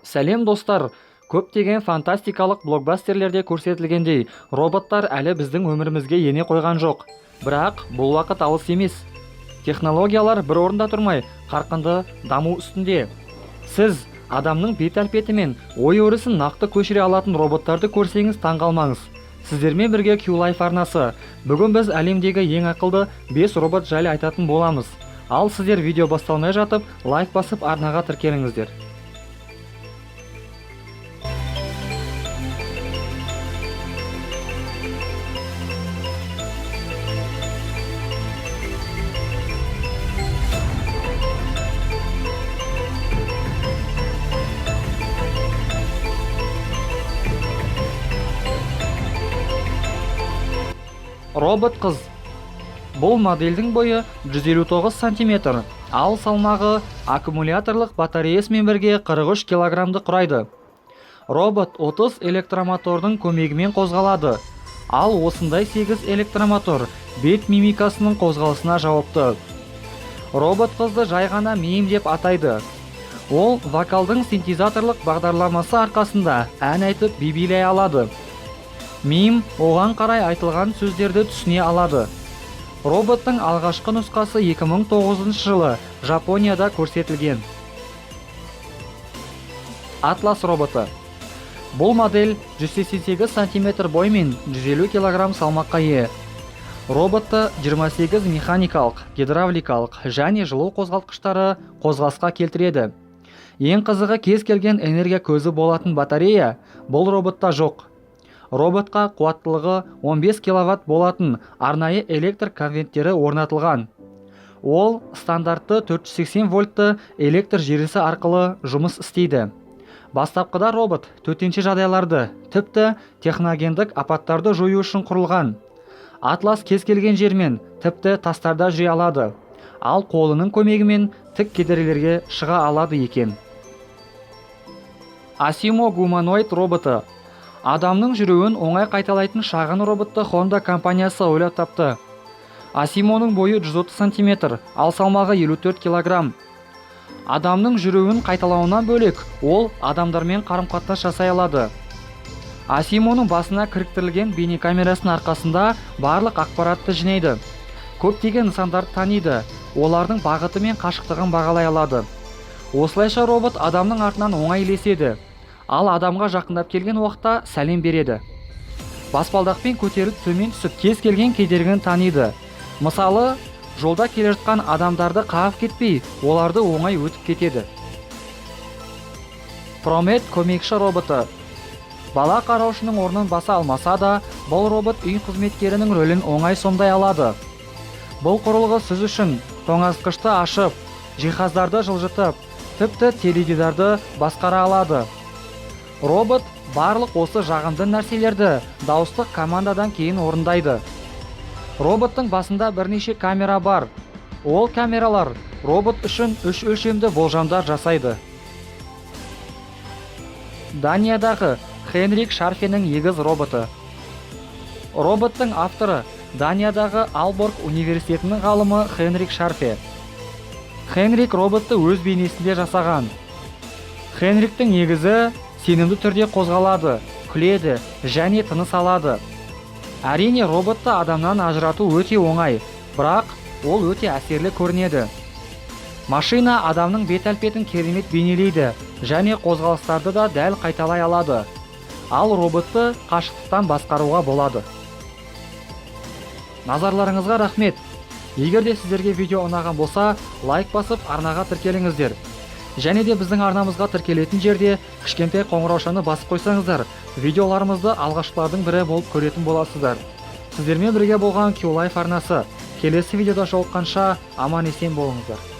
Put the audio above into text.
Сәлем достар! Көптеген фантастикалық блокбастерлерде көрсетілгендей, роботтар әлі біздің өмірімізге ене қойған жоқ. Бірақ бұл уақыт алыс емес. Технологиялар бір орында тұрмай, қарқынды даму үстінде. Сіз адамның бет-әлпеті мен ой-өрісін нақты көшіре алатын роботтарды көрсеңіз таңғалмаңыз. Сіздермен бірге Q-Life арнасы. Бүгін біз әлемдегі ең ақылды 5 робот жайлы айтатын боламыз. Ал сіздер видео басталмай жатып, лайк басып арнаға тіркеліңіздер. Робот қыз. Бұл модельдің бойы 159 сантиметр, ал салмағы аккумуляторлық батареясымен бірге 43 килограммды құрайды. Робот 30 электромотордың көмегімен қозғалады, ал осындай 8 электромотор бет мимикасының қозғалысына жауапты. Робот қызды жай ғана мим деп атайды. Ол вокалдың синтезаторлық бағдарламасы арқасында ән айтып билей алады. Мим оған қарай айтылған сөздерді түсіне алады. Роботтың алғашқы нұсқасы 2009 жылы Жапонияда көрсетілген. Атлас роботы. Бұл модель 188 см бой мен 150 кг салмаққа ие. Роботты 28 механикалық, гидравликалық және жылу қозғалтқыштары қозғалысқа келтіреді. Ең қызығы, кез келген энергия көзі болатын батарея бұл роботта жоқ. Роботқа қуаттылығы 15 кВт болатын арнайы электр конвенттері орнатылған. Ол стандартты 480 вольтты электр желісі арқылы жұмыс істейді. Бастапқыда робот төтенше жағдайларды, тіпті техногендік апаттарды жою үшін құрылған. Атлас кез келген жермен, тіпті тастарда жүре алады, ал қолының көмегімен тік кедергілерге шыға алады екен. Asimo гуманоид роботы. Адамның жүруін оңай қайталайтын шағын роботты Honda компаниясы ойлап тапты. Asimoның бойы 130 см, ал салмағы 54 кг. Адамның жүруін қайталауынан бөлек, ол адамдармен қарым-қатынас жасай алады. Asimoның басына кіріктірілген бейнекамерасының арқасында барлық ақпаратты жинайды. Көптеген нысандарды таниды, олардың бағыты мен қашықтығын бағалай алады. Осылайша робот адамның артынан оңай ілеседі, ал адамға жақындап келген уақытта сәлем береді. Баспалдақпен көтеріліп төмен түсіп кез келген кедергіні таниды. Мысалы, жолда келе жатқан адамдарды қағып кетпей, оларды оңай өтіп кетеді. Промет көмекші роботы. Бала қараушының орнын баса алмаса да, бұл робот үй қызметкерінің рөлін оңай сомдай алады. Бұл құрылғы сіз үшін тоңазытқышты ашып, жиһаздарды жылжытып, тіпті теледидарды басқара алады. Робот барлық осы жағымды нәрселерді дауыстық командадан кейін орындайды. Роботтың басында бірнеше камера бар. Ол камералар робот үшін 3 өлшемді болжамдар жасайды. Даниядағы Хенрик Шарфенің егіз роботы. Роботтың авторы Даниядағы Aalborg университетінің ғалымы Хенрик Шарфе. Хенрик роботты өз бейнесінде жасаған. Хенриктің егізі сенімді түрде қозғалады, күледі және тыныс алады. Әрине, роботты адамнан ажырату өте оңай, бірақ ол өте әсерлі көрінеді. Машина адамның бет-әлпетін керемет бейнелейді және қозғалыстарды да дәл қайталай алады. Ал роботты қашықтықтан басқаруға болады. Назарларыңызға рахмет. Егер де сіздерге видео ұнаған болса, лайк басып арнаға тіркеліңіздер. Және де біздің арнамызға тіркелетін жерде кішкентай қоңыраушаны басып қойсаңыздар, видеоларымызды алғашқылардың бірі болып көретін боласыздар. Сіздермен бірге болған Q-Life арнасы. Келесі видеода жолыққанша аман есен болыңыздар.